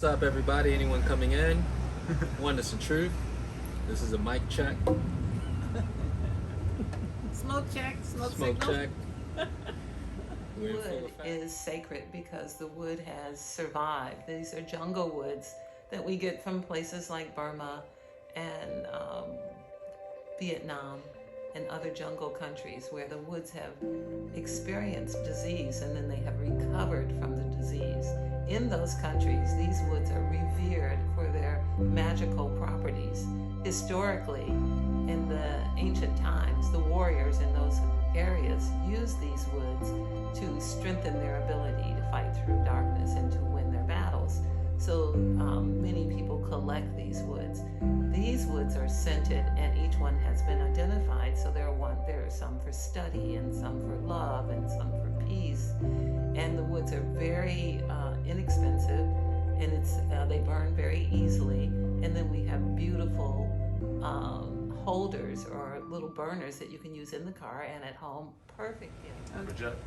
What's up, everybody? Anyone coming in? Oneness and Truth. This is a mic check. Smoke check, smoke Smoke signal. check. We're in full Wood effect. is sacred because the wood has survived. These are jungle woods that we get from places like Burma and Vietnam and other jungle countries where the woods have experienced disease and then they have recovered from the disease. In those countries, these woods are revered for their magical properties. Historically, in the ancient times, the warriors in those areas used these woods to strengthen their ability to fight through darkness and to win their battles. So many people collect these woods. These woods are scented, and each one has been identified. So there are some for study, and some for love, and some for peace. And the woods are very inexpensive, and they burn very easily. And then we have beautiful holders or little burners that you can use in the car and at home. Perfect gift. Project.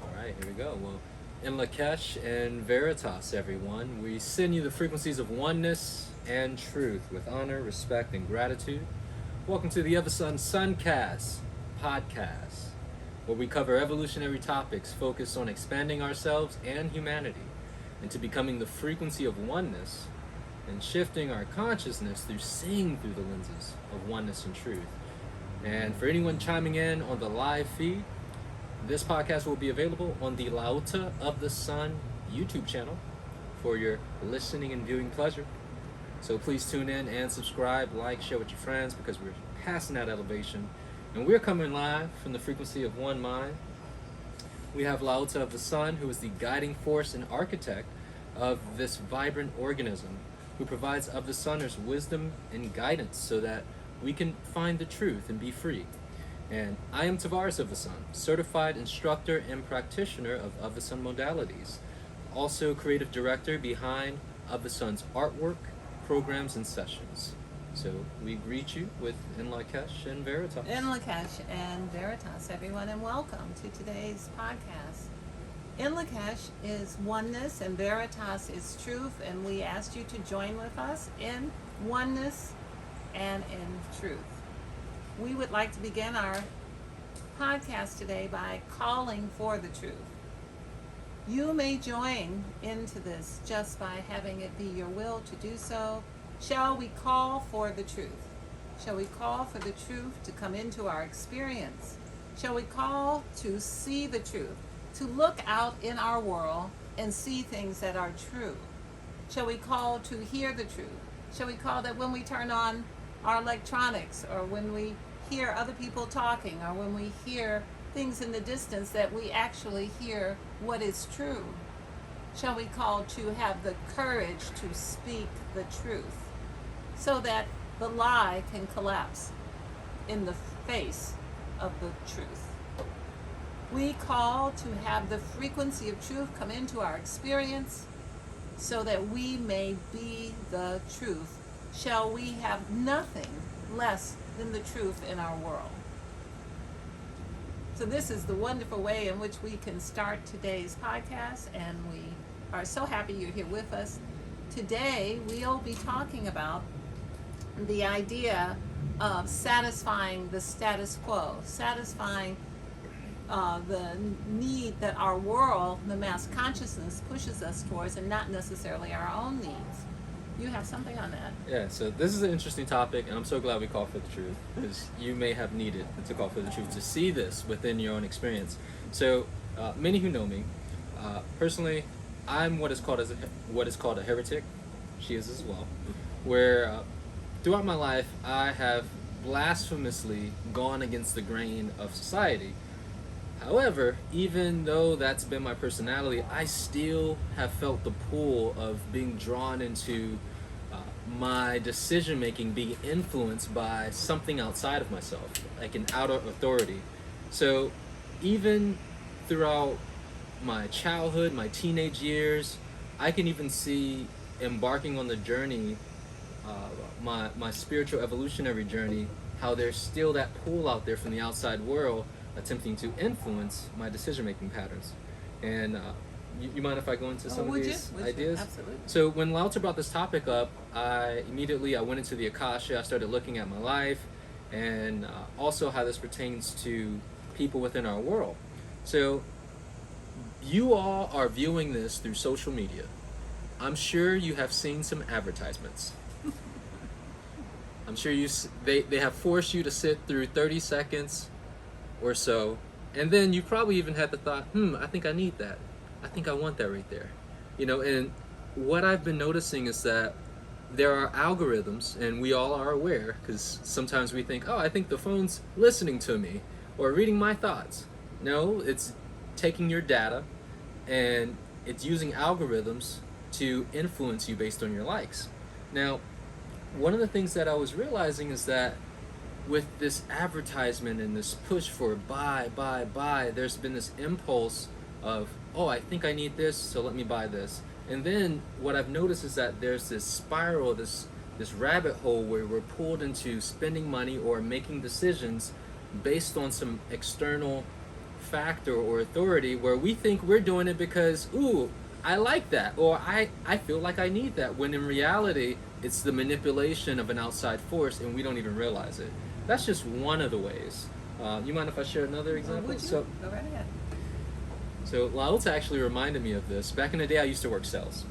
All right, here we go. Well, in Lakesh and Veritas, everyone, we send you the frequencies of oneness and truth with honor, respect, and gratitude. Welcome to the LaOta Tarvars SUNCAST podcast, where we cover evolutionary topics focused on expanding ourselves and humanity into becoming the frequency of oneness and shifting our consciousness through seeing through the lenses of oneness and truth. And for anyone chiming in on the live feed, this podcast will be available on the LaOta of the Sun YouTube channel for your listening and viewing pleasure. So please tune in and subscribe, like, share with your friends, because we're passing that elevation. And we're coming live from the frequency of one mind. We have LaOta of the Sun, who is the guiding force and architect of this vibrant organism, who provides of the Sunners wisdom and guidance so that we can find the truth and be free. And I am Tarvars of the Sun, certified instructor and practitioner of the Sun modalities, also creative director behind of the Sun's artwork, programs, and sessions. So we greet you with In Lakesh and Veritas. In Lakesh and Veritas, everyone, and welcome to today's podcast. In Lakesh is oneness and Veritas is truth, and we asked you to join with us in oneness and in truth. We would like to begin our podcast today by calling for the truth. You may join into this just by having it be your will to do so. Shall we call for the truth? Shall we call for the truth to come into our experience? Shall we call to see the truth, to look out in our world and see things that are true? Shall we call to hear the truth? Shall we call that when we turn on our electronics, or when we hear other people talking, or when we hear things in the distance, that we actually hear what is true? Shall we call to have the courage to speak the truth so that the lie can collapse in the face of the truth? We call to have the frequency of truth come into our experience so that we may be the truth. Shall we have nothing less than the truth in our world? So this is the wonderful way in which we can start today's podcast, and we are so happy you're here with us. Today we'll be talking about the idea of satisfying the status quo, satisfying the need that our world, the mass consciousness, pushes us towards, and not necessarily our own needs. You have something on that? Yeah, so this is an interesting topic, and I'm so glad we called for the truth, because you may have needed to call for the truth to see this within your own experience. So many who know me, personally, I'm what is called a heretic. She is as well. Where throughout my life, I have blasphemously gone against the grain of society. However, even though that's been my personality, I still have felt the pull of being drawn into my decision making being influenced by something outside of myself, like an outer authority. So even throughout my childhood, my teenage years, I can even see embarking on the journey, my spiritual evolutionary journey, how there's still that pull out there from the outside world attempting to influence my decision-making patterns. And You mind if I go into some of Would these you? ideas? Absolutely. So when LaOta brought this topic up, I went into the Akasha. I started looking at my life, and also how this pertains to people within our world. So you all are viewing this through social media. I'm sure you have seen some advertisements. I'm sure they have forced you to sit through 30 seconds or so, and then you probably even had the thought, I think I need that. I think I want that right there. And what I've been noticing is that there are algorithms, and we all are aware, because sometimes we think, oh, I think the phone's listening to me or reading my thoughts. No, it's taking your data and it's using algorithms to influence you based on your likes. Now, one of the things that I was realizing is that with this advertisement and this push for buy, there's been this impulse of, oh, I think I need this, so let me buy this. And then what I've noticed is that there's this spiral, this rabbit hole where we're pulled into spending money or making decisions based on some external factor or authority where we think we're doing it because, ooh, I like that, or I feel like I need that, when in reality, it's the manipulation of an outside force and we don't even realize it. That's just one of the ways. You mind if I share another example? Would you? So, Go right ahead. So LaOta actually reminded me of this. Back in the day, I used to work sales.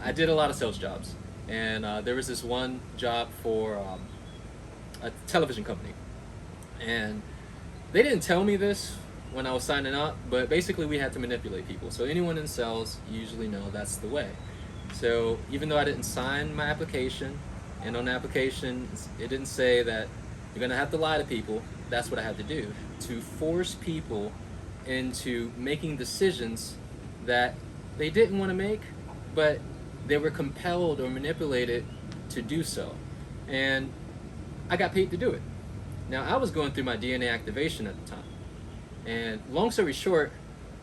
I did a lot of sales jobs, and there was this one job for a television company, and they didn't tell me this when I was signing up, but basically we had to manipulate people. So anyone in sales usually know that's the way. So even though I didn't sign my application, and on the application it didn't say that you're gonna have to lie to people, that's what I had to do to force people into making decisions that they didn't want to make, but they were compelled or manipulated to do so. And I got paid to do it. Now, I was going through my DNA activation at the time. And long story short,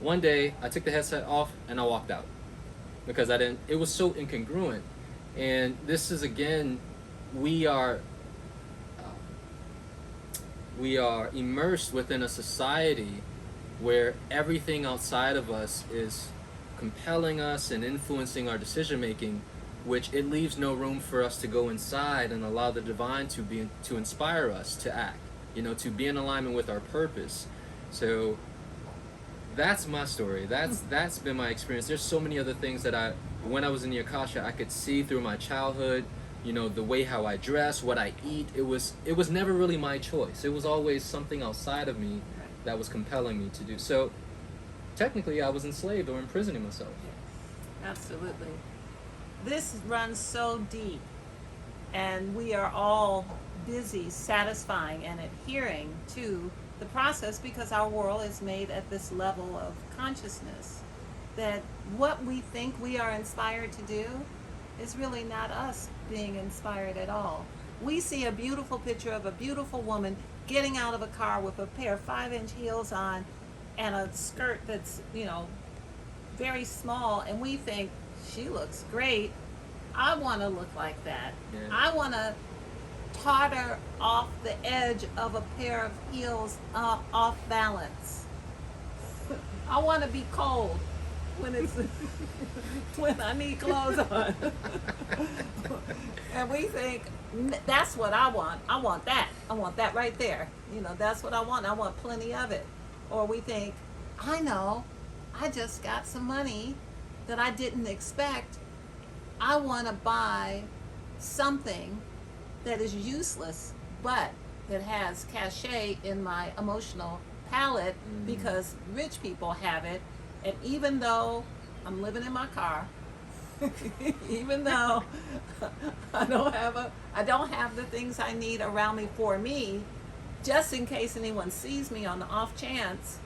one day I took the headset off and I walked out because it was so incongruent. And this is, again, we are immersed within a society where everything outside of us is compelling us and influencing our decision making, which it leaves no room for us to go inside and allow the divine to inspire us to act, to be in alignment with our purpose. So that's my story. That's been my experience. There's so many other things that when I was in the Akasha, I could see through my childhood, the way how I dress, what I eat. It was never really my choice. It was always something outside of me that was compelling me to do. So technically I was enslaved or imprisoning myself. Absolutely. This runs so deep, and we are all busy satisfying and adhering to the process because our world is made at this level of consciousness that what we think we are inspired to do is really not us being inspired at all. We see a beautiful picture of a beautiful woman getting out of a car with a pair of 5-inch heels on and a skirt that's, very small, and we think, she looks great. I want to look like that. Yeah. I want to totter off the edge of a pair of heels off balance. I want to be cold when I need clothes on. And we think, that's what I want. I want that. I want that right there. That's what I want. I want plenty of it. Or we think, I know, I just got some money that I didn't expect. I want to buy something that is useless, but that has cachet in my emotional palette because rich people have it. And even though I'm living in my car, even though I don't have the things I need around me for me, just in case anyone sees me on the off chance,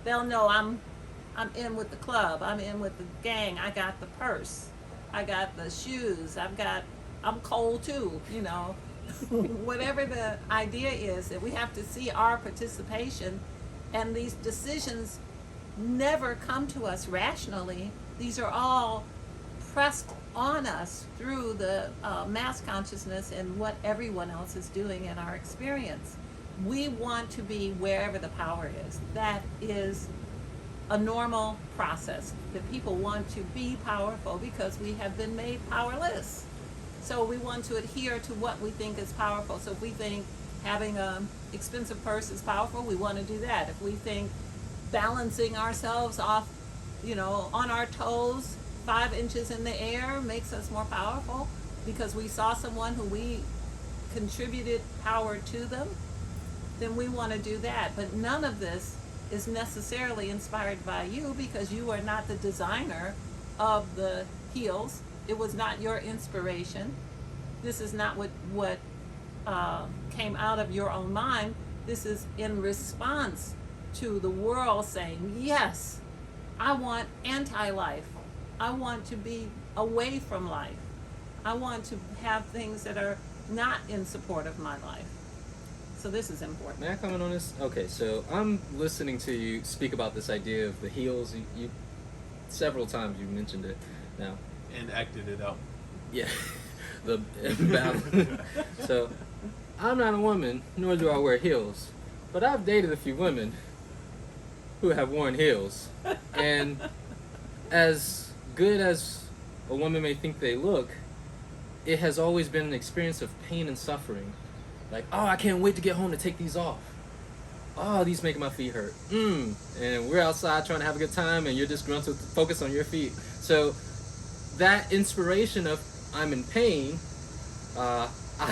they'll know I'm in with the club, I'm in with the gang, I got the purse, I got the shoes, I'm cold too, whatever the idea is, that we have to see our participation, and these decisions never come to us rationally. These are all pressed on us through the mass consciousness and what everyone else is doing in our experience. We want to be wherever the power is. That is a normal process that people want to be powerful because we have been made powerless. So we want to adhere to what we think is powerful. So if we think having an expensive purse is powerful, we want to do that. If we think balancing ourselves off, on our toes 5 inches in the air makes us more powerful because we saw someone who we contributed power to them, then we want to do that. But none of this is necessarily inspired by you because you are not the designer of the heels. It was not your inspiration. This is not what came out of your own mind. This is in response to the world saying, yes, I want anti-life. I want to be away from life. I want to have things that are not in support of my life. So this is important. May I comment on this? Okay, so I'm listening to you speak about this idea of the heels. You several times you mentioned it now. And acted it out. Yeah, the imbalance. So, I'm not a woman, nor do I wear heels, but I've dated a few women who have worn heels, and as good as a woman may think they look, it has always been an experience of pain and suffering. Like, oh, I can't wait to get home to take these off. Oh, these make my feet hurt. And we're outside trying to have a good time, and you're disgruntled to focus on your feet. So that inspiration of I'm in pain, I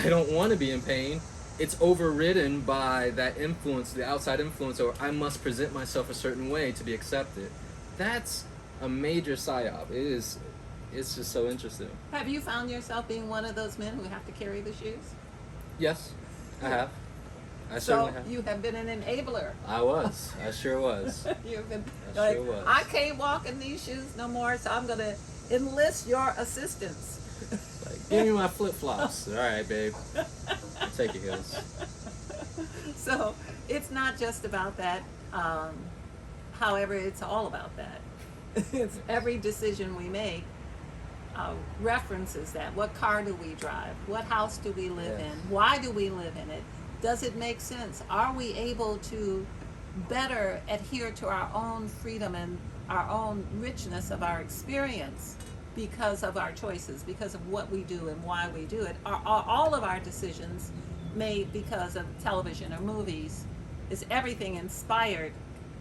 don't want to be in pain, it's overridden by that influence, the outside influence, or I must present myself a certain way to be accepted. That's a major psyop. It's just so interesting. Have you found yourself being one of those men who have to carry the shoes? Yes, I have. I So certainly have. you have been an enabler. I sure was. You've been I sure was. I can't walk in these shoes no more, so I'm gonna enlist your assistance. Like, give me my flip-flops. All right, babe. I'll take your heels. So it's not just about that. However, it's all about that. It's every decision we make references that. What car do we drive? What house do we live Yes. in? Why do we live in it? Does it make sense? Are we able to better adhere to our own freedom and our own richness of our experience because of our choices, because of what we do and why we do it? Are all of our decisions made because of television or movies? Is everything inspired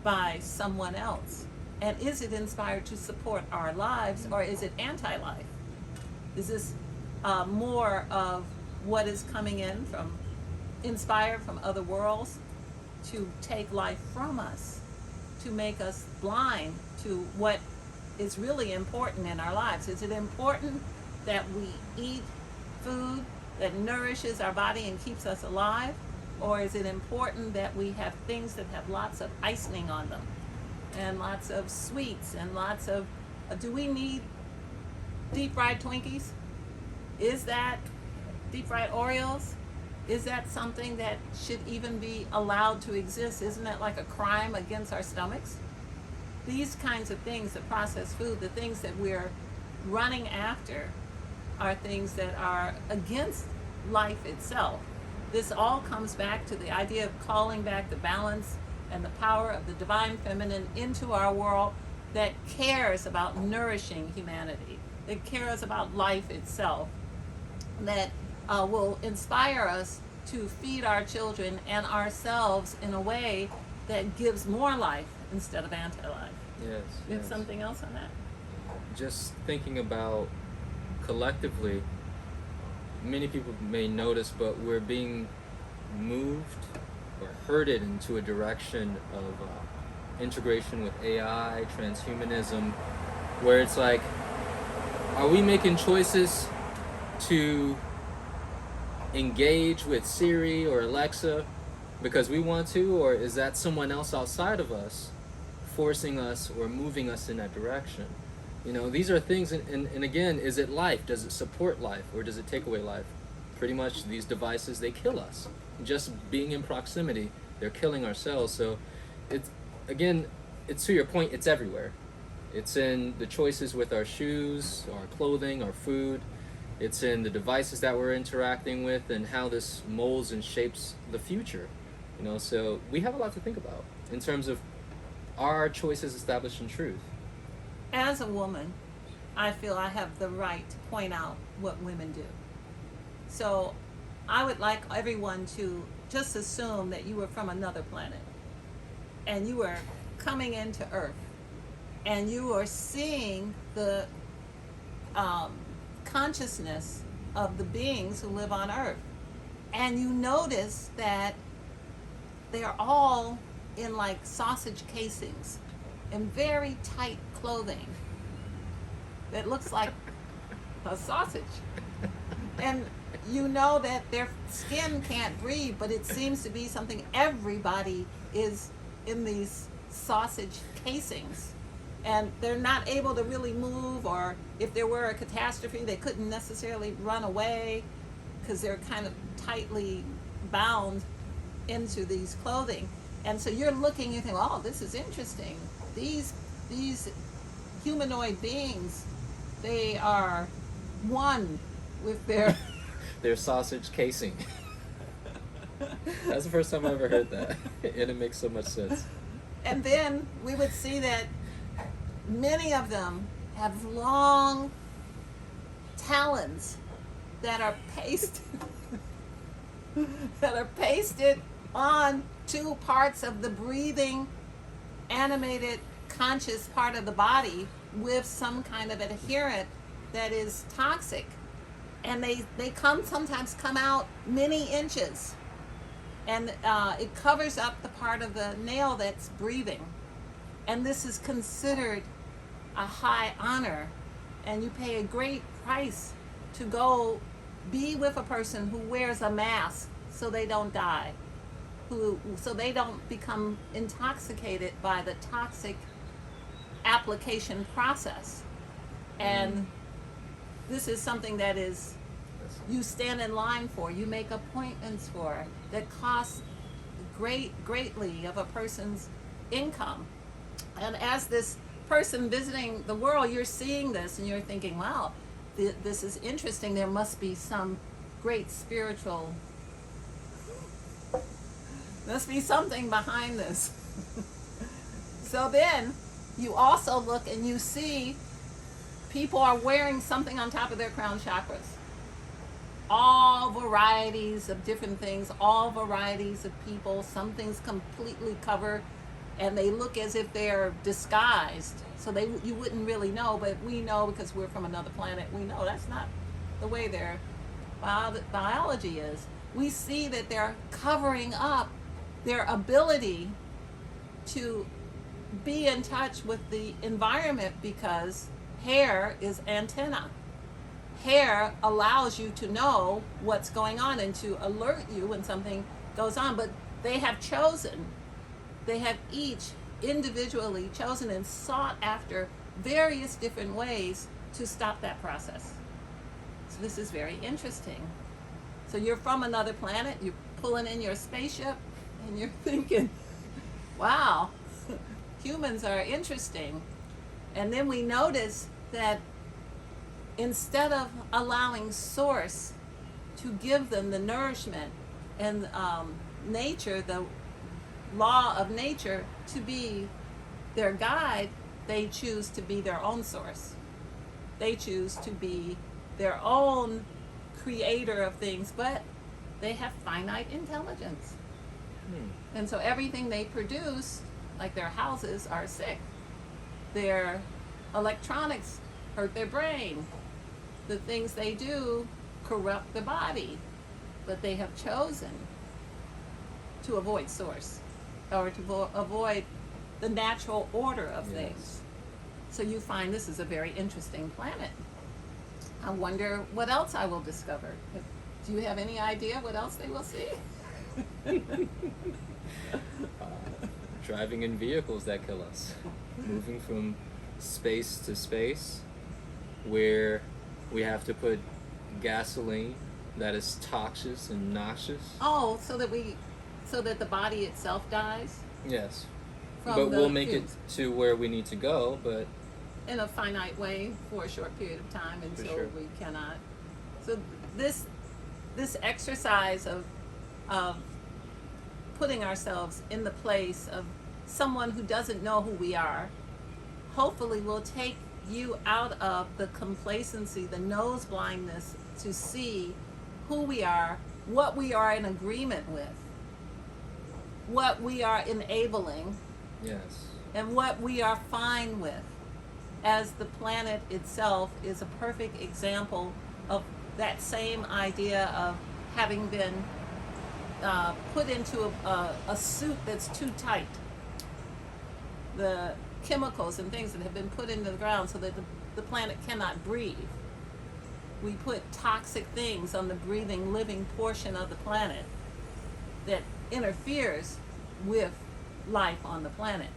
by someone else? And is it inspired to support our lives, or is it anti-life? Is this more of what is coming in from inspired from other worlds to take life from us, to make us blind to what is really important in our lives? Is it important that we eat food that nourishes our body and keeps us alive? Or is it important that we have things that have lots of icing on them and lots of sweets and lots of, do we need deep fried Twinkies? Is that deep fried Oreos? Is that something that should even be allowed to exist? Isn't that like a crime against our stomachs? These kinds of things, the processed food, the things that we're running after are things that are against life itself. This all comes back to the idea of calling back the balance and the power of the divine feminine into our world that cares about nourishing humanity, that cares about life itself, that will inspire us to feed our children and ourselves in a way that gives more life instead of anti-life. Yes. You have yes. something else on that? Just thinking about collectively, many people may notice, but we're being moved or herded into a direction of integration with AI, transhumanism, where it's like, are we making choices to engage with Siri or Alexa because we want to, or is that someone else outside of us forcing us or moving us in that direction? You know, these are things, and again, is it life? Does it support life, or does it take away life? Pretty much these devices, they kill us. Just being in proximity, they're killing our cells. So it's, again, it's to your point, it's everywhere. It's in the choices with our shoes, our clothing, our food. It's in the devices that we're interacting with and how this molds and shapes the future. You know, so we have a lot to think about in terms of Are our choices established in truth? As a woman, I feel I have the right to point out what women do. So I would like everyone to just assume that you were from another planet and you were coming into Earth and you are seeing the consciousness of the beings who live on Earth. And you notice that they're all in like sausage casings and very tight clothing that looks like a sausage. And you know that their skin can't breathe, but it seems to be something everybody is in these sausage casings. And they're not able to really move, or if there were a catastrophe, they couldn't necessarily run away because they're kind of tightly bound into these clothing. And so you're looking and think, oh, this is interesting. These humanoid beings, they are one with their Their sausage casing. That's the first time I ever heard that, and it makes so much sense. and then we would see that many of them have long talons that are pasted on two parts of the breathing, animated, conscious part of the body with some kind of adherent that is toxic. And they sometimes come out many inches. And it covers up the part of the nail that's breathing. And this is considered a high honor. And you pay a great price to go be with a person who wears a mask so they don't die, so they don't become intoxicated by the toxic application process. And this is something that is you stand in line for, you make appointments for, that costs greatly of a person's income. And as this person visiting the world, you're seeing this and you're thinking, wow, this is interesting. There must be some great spiritual, must be something behind this. So then you also look and you see people are wearing something on top of their crown chakras. All varieties of different things, all varieties of people. Some things completely covered and they look as if they're disguised. So you wouldn't really know, but we know because we're from another planet. We know that's not the way their biology is. We see that they're covering up their ability to be in touch with the environment because hair is antenna. Hair allows you to know what's going on and to alert you when something goes on. But they have each individually chosen and sought after various different ways to stop that process. So this is very interesting. So you're from another planet, you're pulling in your spaceship, and you're thinking, wow, humans are interesting. And then we notice that instead of allowing Source to give them the nourishment and nature, the law of nature, to be their guide, they choose to be their own source. They choose to be their own creator of things, but they have finite intelligence. And so everything they produce, like their houses, are sick. Their electronics hurt their brain. The things they do corrupt the body. But they have chosen to avoid Source, or to avoid the natural order of things. So you find this is a very interesting planet. I wonder what else I will discover. Do you have any idea what else they will see? Driving in vehicles that kill us. Moving from space to space, where we have to put gasoline that is toxic and noxious. Oh, so that the body itself dies? Yes. From But the we'll make fumes. it to where we need to go, but In a finite way for a short period of time until sure. we cannot. So this exercise of putting ourselves in the place of someone who doesn't know who we are, hopefully will take you out of the complacency, the nose blindness, to see who we are, what we are in agreement with, what we are enabling, Yes. and what we are fine with, as the planet itself is a perfect example of that same idea of having been put into a suit that's too tight. The chemicals and things that have been put into the ground so that the planet cannot breathe. We put toxic things on the breathing, living portion of the planet that interferes with life on the planet.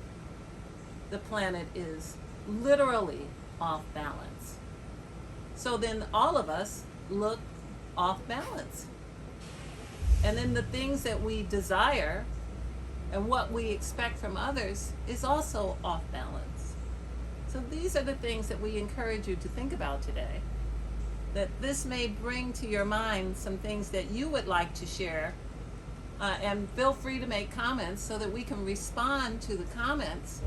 The planet is literally off balance. So then all of us look off balance. And then the things that we desire and what we expect from others is also off balance. So these are the things that we encourage you to think about today. That this may bring to your mind some things that you would like to share. And feel free to make comments so that we can respond to the comments,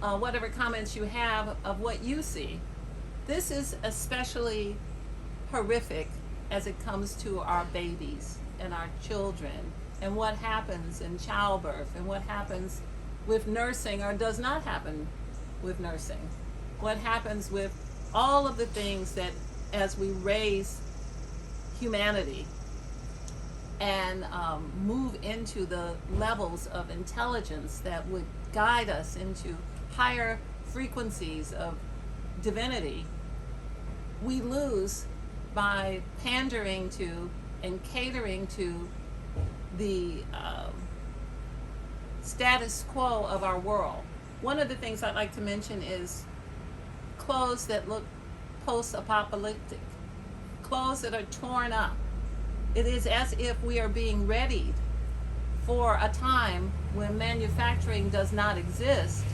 whatever comments you have of what you see. This is especially horrific as it comes to our babies and our children, and what happens in childbirth, and what happens with nursing or does not happen with nursing. What happens with all of the things that as we raise humanity and move into the levels of intelligence that would guide us into higher frequencies of divinity, we lose by pandering to and catering to the status quo of our world. One of the things I'd like to mention is clothes that look post-apocalyptic, clothes that are torn up. It is as if we are being readied for a time when manufacturing does not exist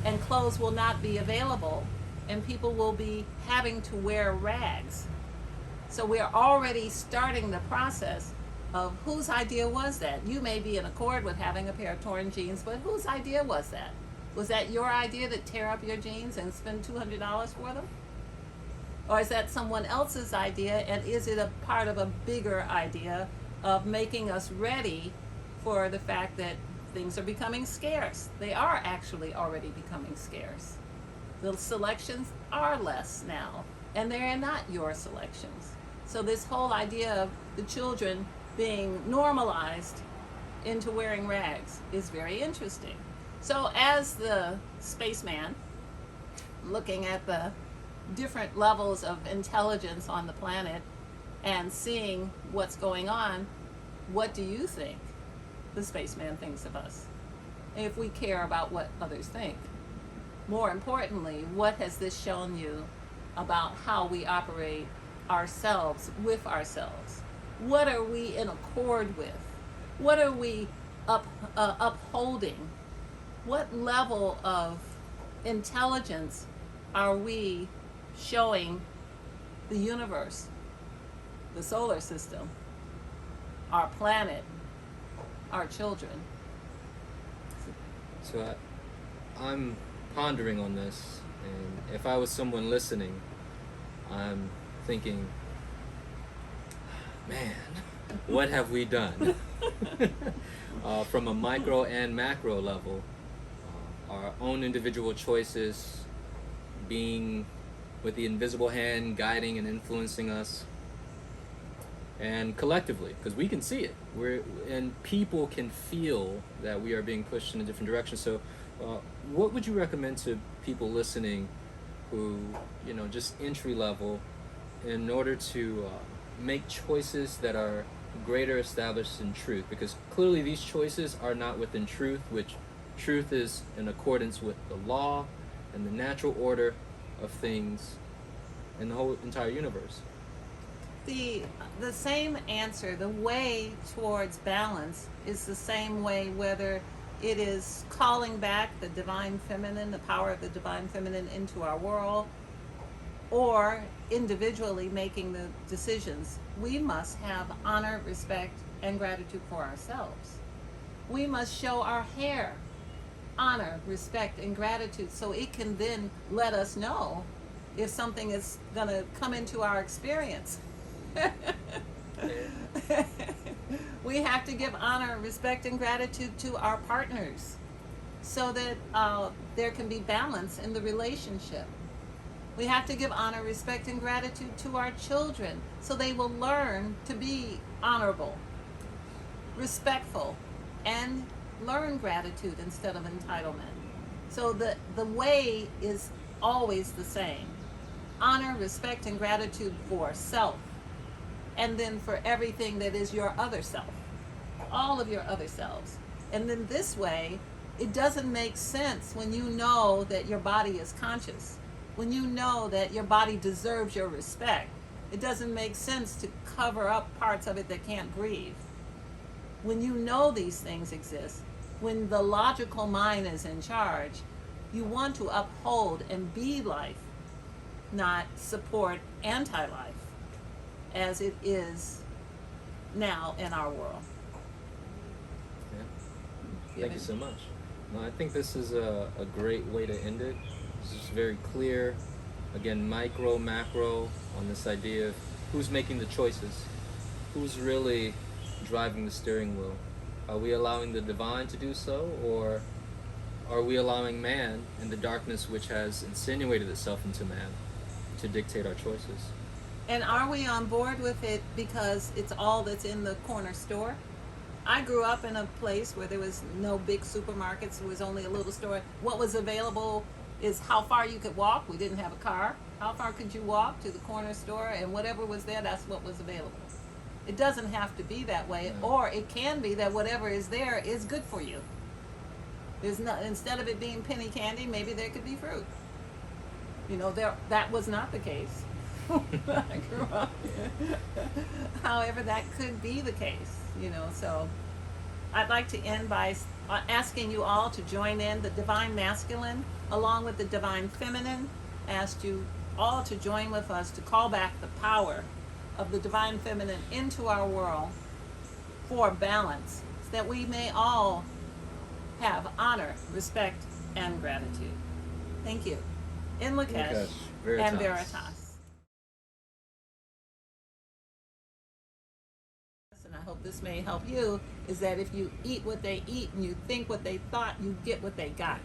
and clothes will not be available and people will be having to wear rags. So we're already starting the process of whose idea was that? You may be in accord with having a pair of torn jeans, but whose idea was that? Was that your idea to tear up your jeans and spend $200 for them? Or is that someone else's idea, and is it a part of a bigger idea of making us ready for the fact that things are becoming scarce? They are actually already becoming scarce. The selections are less now, and they're not your selections. So this whole idea of the children being normalized into wearing rags is very interesting. So as the spaceman, looking at the different levels of intelligence on the planet and seeing what's going on, what do you think the spaceman thinks of us? If we care about what others think. More importantly, what has this shown you about how we operate ourselves with ourselves? What are we in accord with? What are we upholding? What level of intelligence are we showing the universe, the solar system, our planet, our children? So I'm pondering on this, and if I was someone listening, I'm thinking, man, what have we done? From a micro and macro level, our own individual choices being with the invisible hand guiding and influencing us, and collectively, because we can see it, and people can feel that we are being pushed in a different direction. So what would you recommend to people listening who, just entry level, in order to make choices that are greater established in truth? Because clearly these choices are not within truth, which truth is in accordance with the law and the natural order of things in the whole entire universe. The same answer, the way towards balance is the same way, whether it is calling back the divine feminine, the power of the divine feminine into our world, or individually making the decisions. We must have honor, respect, and gratitude for ourselves. We must show our hair honor, respect, and gratitude, so it can then let us know if something is going to come into our experience. We have to give honor, respect, and gratitude to our partners so that there can be balance in the relationship. We have to give honor, respect, and gratitude to our children so they will learn to be honorable, respectful, and learn gratitude instead of entitlement. So the way is always the same. Honor, respect, and gratitude for self, and then for everything that is your other self, all of your other selves. And then this way, it doesn't make sense when you know that your body is conscious, when you know that your body deserves your respect. It doesn't make sense to cover up parts of it that can't breathe. When you know these things exist, when the logical mind is in charge, you want to uphold and be life, not support anti-life, as it is now in our world. Yeah. Thank you so much. No, I think this is a great way to end it. It's just very clear. Again, micro, macro, on this idea of who's making the choices, who's really driving the steering wheel. Are we allowing the divine to do so, or are we allowing man and the darkness which has insinuated itself into man to dictate our choices? And are we on board with it because it's all that's in the corner store? I grew up in a place where there was no big supermarkets. There was only a little store. What was available is how far you could walk. We didn't have a car. How far could you walk to the corner store? And whatever was there, that's what was available. It doesn't have to be that way, or it can be that whatever is there is good for you. There's no, instead of it being penny candy, maybe there could be fruit. You know, that was not the case. I grew up. However, that could be the case, you know. So I'd like to end by asking you all to join in. The divine masculine along with the divine feminine asked you all to join with us to call back the power of the divine feminine into our world for balance, so that we may all have honor, respect, and gratitude. Thank you. In Lakesh and Veritas. And I hope this may help you, is that if you eat what they eat and you think what they thought, you get what they got.